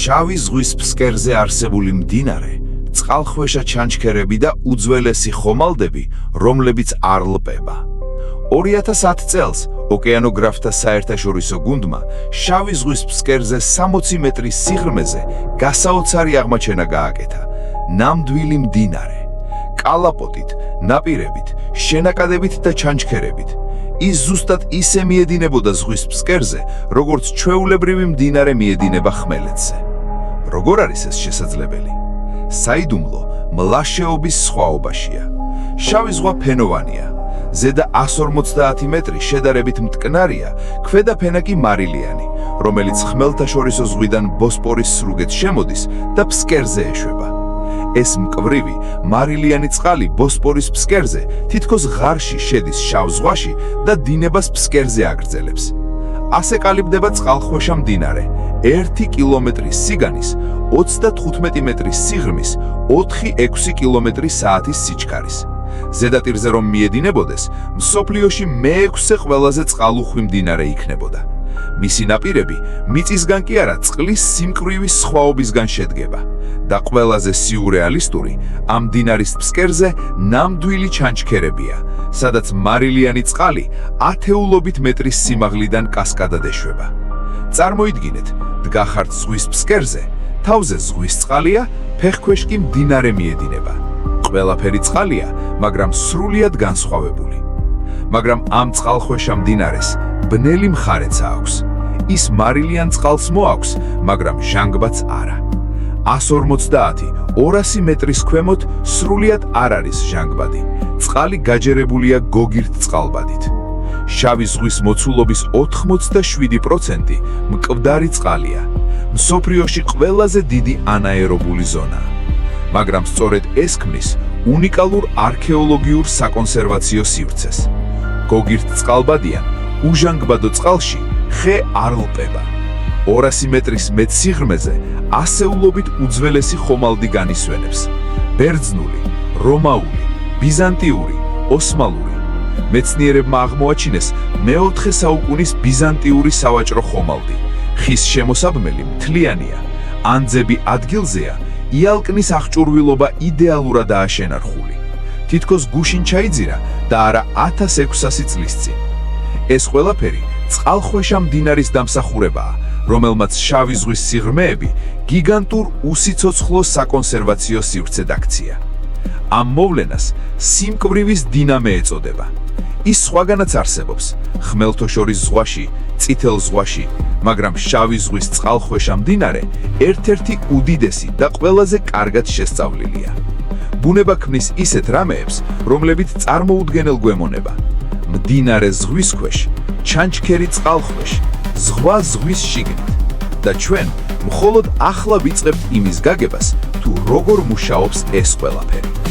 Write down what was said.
შავი ზღვის ფსკერზე არსებული მდინარე, წყალქვეშა ჩანჩქერები და უძველესი ხომალდები, რომლებიც არ ლპება. 2010 წელს ოკეანოგრაფთა საერთაშორისო გუნდმა შავი ზღვის ფსკერზე 60 მეტრის სიღრმეზე გასაოცარი აღმოჩენა გააკეთა. ნამდვილი მდინარე, კალაპოტით, ნაპირებით, შენაკადებით და ჩანჩქერებით. ის ზუსტად ისე მიედინებოდა ზღვის ფსკერზე, როგორც ჩვეულებრივი მდინარე მიედინება ხმელეთზე. როგორ არის ეს შესაძლებელი? საიდუმლო მლაშეობის სხვაობაშია. შავი ზღვა ფენოვანია. ზედა 150 მეტრი შედარებით მტკნარია, ქვედა ფენა კი მარილიანი, რომელიც ხმელთაშორისო ზღვიდან ბოსპორის სრუგეთს შემოდის და ფსკერზე ეშვება. ეს მკვრივი მარილიანი წყალი ბოსპორის ფსკერზე თითქოს ღარში შედის შავ ზღვაში და დინებას ფსკერზე აგრძელებს. ასე კალიბდება წყალქვეშა მდინარე 1 კილომეტრის სიგანის, 35 მეტრის სიღრმის, 4-6 კილომეტრი/საათის სიჩქარის. ზედაპირზე რომ მიედინებოდეს, მსოფლიოში მე-6 ყველაზე წყალუხვი მდინარე იქნებოდა. მისი ნაპირები მიწისგან კი არა წყლის სიმკვრივის სხვაობისგან შედგება და ყველაზე სიურეალისტური ამ მდინარის ფსკერზე ნამდვილი ჩანჩქერებია, სადაც მარილიანი წყალი ათეულობით მეტრის სიმაღლიდან კასკადად ეშვება. წარმოიდგინეთ, დგახართ ზღვის ფსკერზე, თავზე ზღვის წყალია, ფეხქვეშ კი მდინარე მიედინება. ყველაფერი წყალია, მაგრამ სრულიად განსხვავებული. მაგრამ ამ წყალქვეშა მდინარეს ბნელი მხარეც აქვს. ის მარილიან წყალს მოაქვს, მაგრამ ჟანგბადს არა. 150-200 მეტრის ქვემოთ სრულიად არ არის ჟანგბადი. წყალი გაჯერებულია გოგირდ წყალბადით. შავი ზღვის მოცულობის 87% მკვდარი წყალია. მსოფლიოში ყველაზე დიდი ანაერობული ზონაა. მაგრამ სწორედ ეს ქმნის უნიკალურ არქეოლოგიურ საკონსერვაციო სივრცეს. გოგირდ წყალბადიან უჟანგბადო წყალში ხე არ ლპება. 200 მეტრის მეტ სიღრმეზე ასეულობით უძველესი ხომალდი განისვენებს. ბერძნული, რომაული, ბიზანტიური, ოსმალური. მეცნიერებმა აღმოაჩინეს მე-4 საუკუნის ბიზანტიური სავაჭრო ხომალდი. ხის შემოსაბმელი მთლიანია. ანძები ადგილზეა, იალკნის აღჭურვილობა იდეალურადაა შენარხული. თითქოს გუშინ ჩაიძირა და არა 1600 წლის წინ. ეს ყველაფერი წყალქვეშა მდინარის დამსახურებაა, რომელმაც შავი ზღვის სიღრმეები გიგანტურ უსიცოცხლო საკონსერვაციო სივრცედ აქცია. ამ მოვლენას სიმკვრივის დინამე ეწოდება. ის სხვაგანაც არსებობს ხმელთაშორის ზღვაში, წითელ ზღვაში, მაგრამ შავი ზღვის წყალქვეშა მდინარე ერთ-ერთი უდიდესი და ყველაზე კარგად შესწავლილია. ბუნება ქმნის ისეთ რამეებს, რომლებიც წარმოუდგენელ გვემონება. მდინარე ზღვის ქვეშ, ჩანჩქერი წყალქვეშ, ზღვა ზღვის შიგნით. და ჩვენ მხოლოდ ახლა ვიწყებთ იმის გაგებას, თუ როგორ მუშაობს ეს ყველაფერი.